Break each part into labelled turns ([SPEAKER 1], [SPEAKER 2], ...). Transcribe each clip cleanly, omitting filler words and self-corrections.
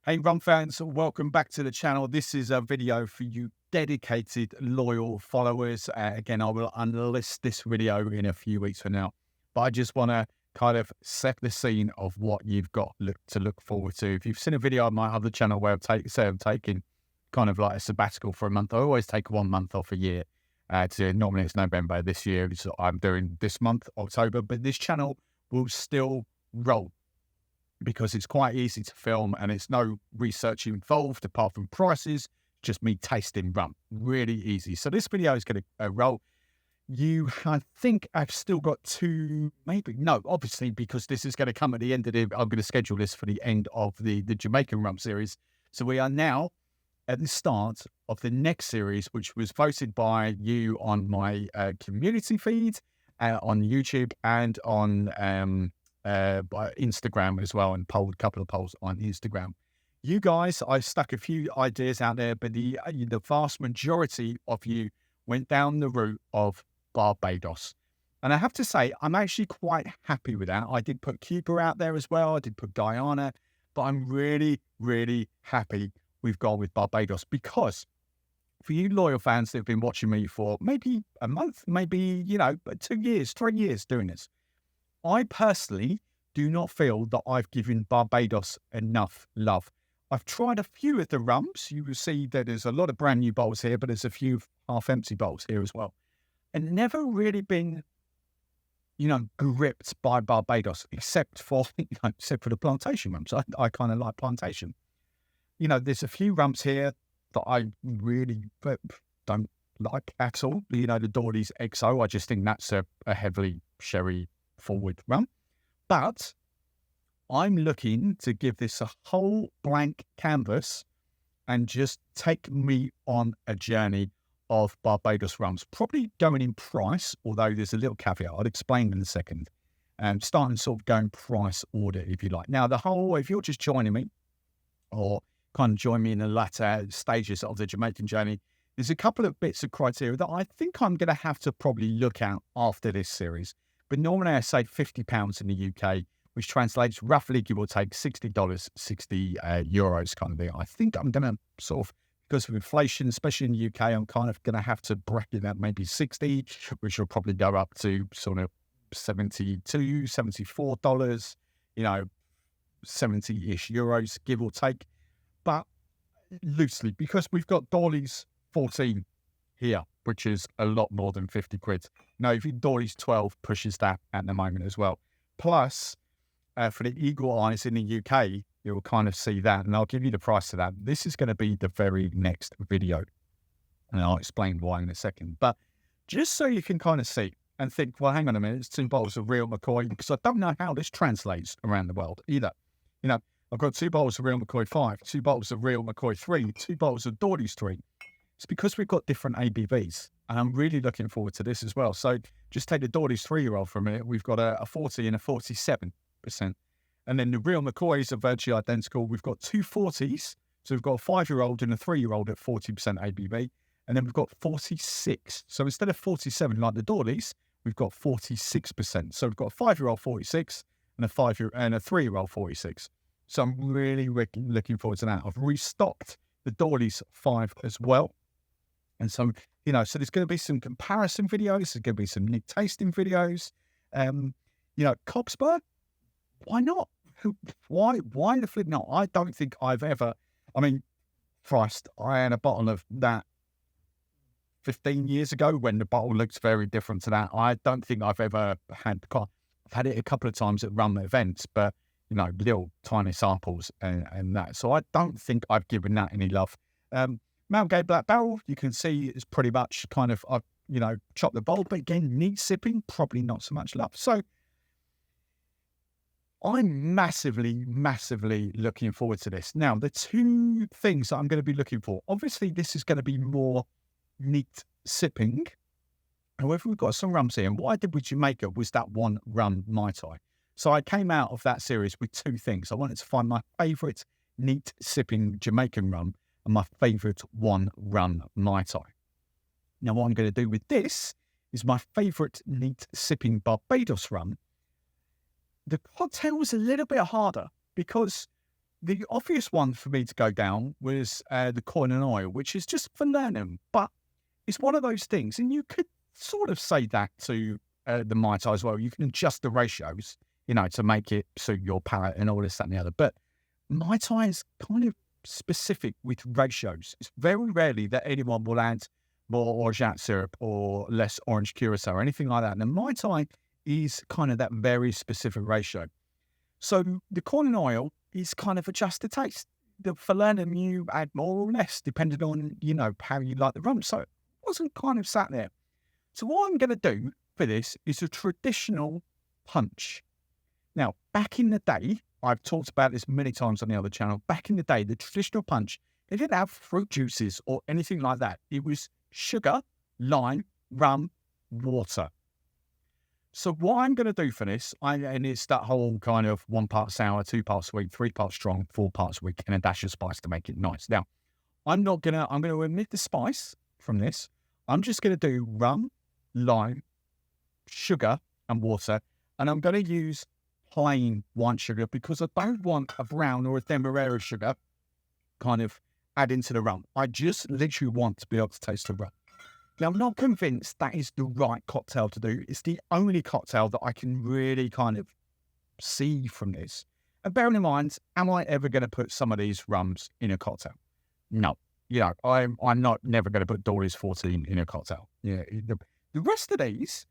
[SPEAKER 1] Hey rum fans, welcome back to the channel. This is a video for you dedicated, loyal followers. Again, I will unlist this video in a few weeks from now, but I just want to kind of set the scene of what you've got to look forward to. If you've seen a video on my other channel where I'm taking kind of like a sabbatical for a month, I always take 1 month off a year. Normally it's November. This year I'm doing this month, October, but this channel will still roll, because it's quite easy to film and it's no research involved apart from prices, just me tasting rum. Really easy. So this video is going to roll. I think I've still got obviously, because this is going to come at the end of I'm going to schedule this for the end of the Jamaican rum series. So we are now at the start of the next series, which was voted by you on my community feed, on YouTube and on by Instagram as well, and a couple of polls on Instagram. You guys, I stuck a few ideas out there, but the vast majority of you went down the route of Barbados. And I have to say, I'm actually quite happy with that. I did put Cuba out there as well. I did put Guyana, but I'm really, really happy we've gone with Barbados, because for you loyal fans that have been watching me for maybe a month, maybe, 2 years, 3 years doing this, I personally do not feel that I've given Barbados enough love. I've tried a few of the rums. You will see that there's a lot of brand new bottles here, but there's a few half-empty bottles here as well. And never really been, gripped by Barbados, except for the plantation rums. I kind of like plantation. There's a few rums here that I really don't like at all. The Dawley's XO, I just think that's a heavily sherry forward rum. But I'm looking to give this a whole blank canvas and just take me on a journey of Barbados rums, probably going in price, although there's a little caveat I'll explain in a second, and starting sort of going price order, if you like. Now, if you're just joining me, or kind of join me in the latter stages of the Jamaican journey, there's a couple of bits of criteria that I think I'm going to have to probably look at after this series. But normally I say £50 in the UK, which translates roughly, give or take, $60, 60 euros kind of thing. I think I'm going to sort of, because of inflation, especially in the UK, I'm kind of going to have to bracket that maybe 60, which will probably go up to sort of $72, $74, 70-ish euros, give or take. But loosely, because we've got Dawley's 14 here, which is a lot more than 50 quid. Now, if Dawley's 12 pushes that at the moment as well. Plus, for the Eagle Eyes in the UK, you'll kind of see that, and I'll give you the price of that. This is going to be the very next video, and I'll explain why in a second. But just so you can kind of see and think, well, hang on a minute, it's 2 bottles of real McCoy, because I don't know how this translates around the world either. I've got 2 bottles of real McCoy 5, 2 bottles of real McCoy 3, 2 bottles of Dawley's 3. It's because we've got different ABVs, and I'm really looking forward to this as well. So just take the Dawley's 3-year-old from it. We've got a 40 and a 47%. And then the real McCoys are virtually identical. We've got 2 40s. So we've got a 5-year-old and a 3-year-old at 40% ABV. And then we've got 46. So instead of 47 like the Dawley's, we've got 46%. So we've got a 5-year-old 46 and a 3-year-old 46. So I'm really looking forward to that. I've restocked the Dawley's 5 as well. And so, so there's going to be some comparison videos. There's going to be some neat tasting videos. Cogsburg, why not? Why the flip not? I don't think I've ever, Christ, I had a bottle of that 15 years ago when the bottle looks very different to that. I don't think I've ever had, I've had it a couple of times at rum events, but, little tiny samples and that. So I don't think I've given that any love. Mount Gay Black Barrel, you can see is pretty much kind of, chopped the bowl, but again, neat sipping, probably not so much love. So I'm massively, massively looking forward to this. Now, the 2 things that I'm going to be looking for, obviously this is going to be more neat sipping. However, we've got some rums here, and what I did with Jamaica was that 1 rum Mai Tai. So I came out of that series with 2 things. I wanted to find my favourite neat sipping Jamaican rum and my favourite 1 rum Mai Tai. Now, what I'm going to do with this is my favourite neat sipping Barbados rum. The cocktail was a little bit harder because the obvious one for me to go down was the corn and oil, which is just Falernum, but it's one of those things, and you could sort of say that to the Mai Tai as well. You can adjust the ratios, to make it suit your palate and all this, that, and the other. But Mai Tai is kind of specific with ratios. It's very rarely that anyone will add more orgeat syrup or less orange curacao or anything like that. And the Mai Tai is kind of that very specific ratio. So the corn and oil is kind of adjust the taste. The Falernum you add more or less depending on, how you like the rum. So it wasn't kind of sat there. So what I'm going to do for this is a traditional punch. Now, back in the day, I've talked about this many times on the other channel. Back in the day, the traditional punch, they didn't have fruit juices or anything like that. It was sugar, lime, rum, water. So what I'm going to do for this, and it's that whole kind of 1 part sour, 2 parts sweet, 3 parts strong, 4 parts weak, and a dash of spice to make it nice. Now, I'm going to omit the spice from this. I'm just going to do rum, lime, sugar, and water. And I'm going to use plain white sugar because I don't want a brown or a demerara sugar kind of add into the rum. I just literally want to be able to taste the rum. Now, I'm not convinced that is the right cocktail to do. It's the only cocktail that I can really kind of see from this. And bearing in mind, am I ever going to put some of these rums in a cocktail? No. I'm never going to put Dory's 14 in a cocktail. Yeah, the rest of these,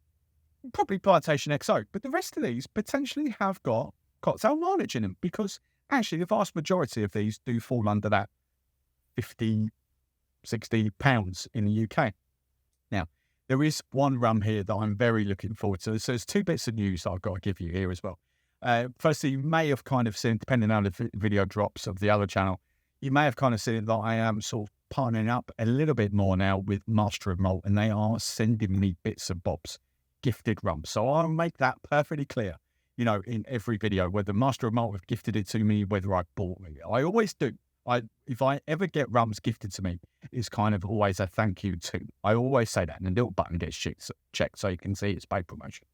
[SPEAKER 1] probably Plantation XO, but the rest of these potentially have got cocktail mileage in them because actually the vast majority of these do fall under that 50, 60 pounds in the UK. Now, there is one rum here that I'm very looking forward to. So there's 2 bits of news that I've got to give you here as well. Firstly, you may have kind of seen, depending on the video drops of the other channel, you may have kind of seen that I am sort of partnering up a little bit more now with Master of Malt, and they are sending me bits and bobs, gifted rum. So I'll make that perfectly clear, in every video, whether Master of Malt have gifted it to me, whether I bought it. I always do. If I ever get rums gifted to me, it's kind of always a thank you to. I always say that, and the little button gets checked so you can see it's paid promotion.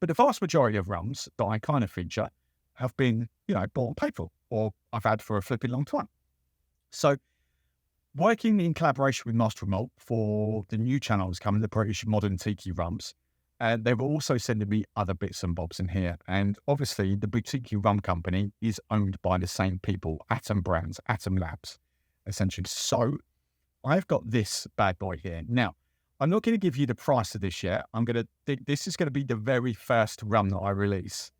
[SPEAKER 1] But the vast majority of rums that I kind of feature have been, bought and paid for, or I've had for a flipping long time. So working in collaboration with Master of Malt for the new channels coming, the British Modern Tiki Rums, and they were also sending me other bits and bobs in here. And obviously, the Boutique Rum Company is owned by the same people, Atom Brands, Atom Labs, essentially. So I've got this bad boy here. Now, I'm not going to give you the price of this yet. This is going to be the very first rum that I release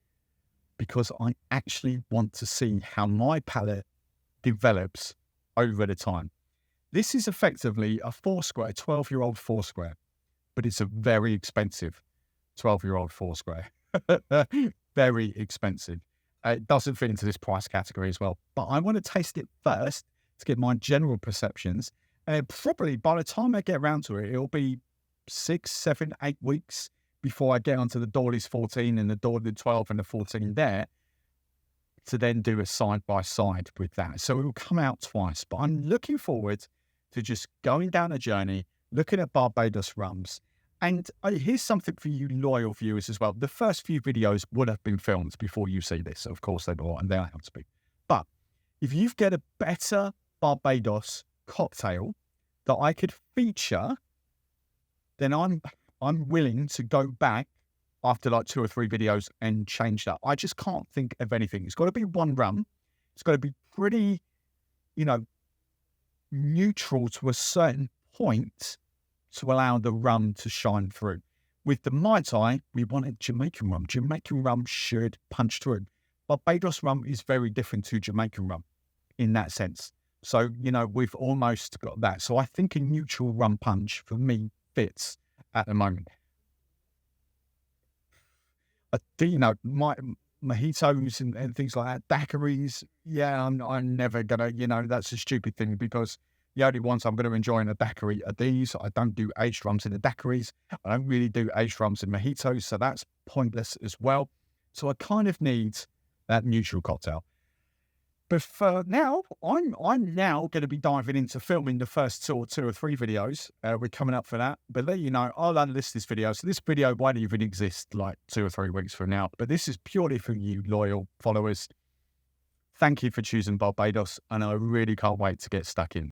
[SPEAKER 1] because I actually want to see how my palate develops over the time. This is effectively a 12-year-old Foursquare, but it's a very expensive 12-year-old Foursquare. Very expensive. It doesn't fit into this price category as well. But I want to taste it first to get my general perceptions. Probably by the time I get around to it, it'll be 6, 7, 8 weeks before I get onto the Dawley's 14 and the Dawley 12 and the 14 there to then do a side-by-side with that. So it will come out twice. But I'm looking forward to just going down a journey, looking at Barbados rums. And here's something for you loyal viewers as well. The first few videos would have been filmed before you see this. Of course they will, and they'll have to be. But if you've got a better Barbados cocktail that I could feature, then I'm willing to go back after like 2 or 3 videos and change that. I just can't think of anything. It's got to be one rum. It's got to be pretty, neutral to a certain point to allow the rum to shine through. With the Mai Tai, we wanted Jamaican rum. Jamaican rum should punch through. Barbados rum is very different to Jamaican rum in that sense. So, we've almost got that. So I think a neutral rum punch for me fits at the moment. My mojitos and things like that, daiquiris, yeah, I'm never going to, that's a stupid thing because the only ones I'm going to enjoy in a daiquiri are these. I don't do aged rums in the daiquiris. I don't really do aged rums in mojitos, so that's pointless as well. So I kind of need that neutral cocktail. But for now, I'm now going to be diving into filming the first 2 or 3 videos. We're coming up for that. But let you know, I'll unlist this video. So this video won't even exist like 2 or 3 weeks from now. But this is purely for you loyal followers. Thank you for choosing Barbados, and I really can't wait to get stuck in.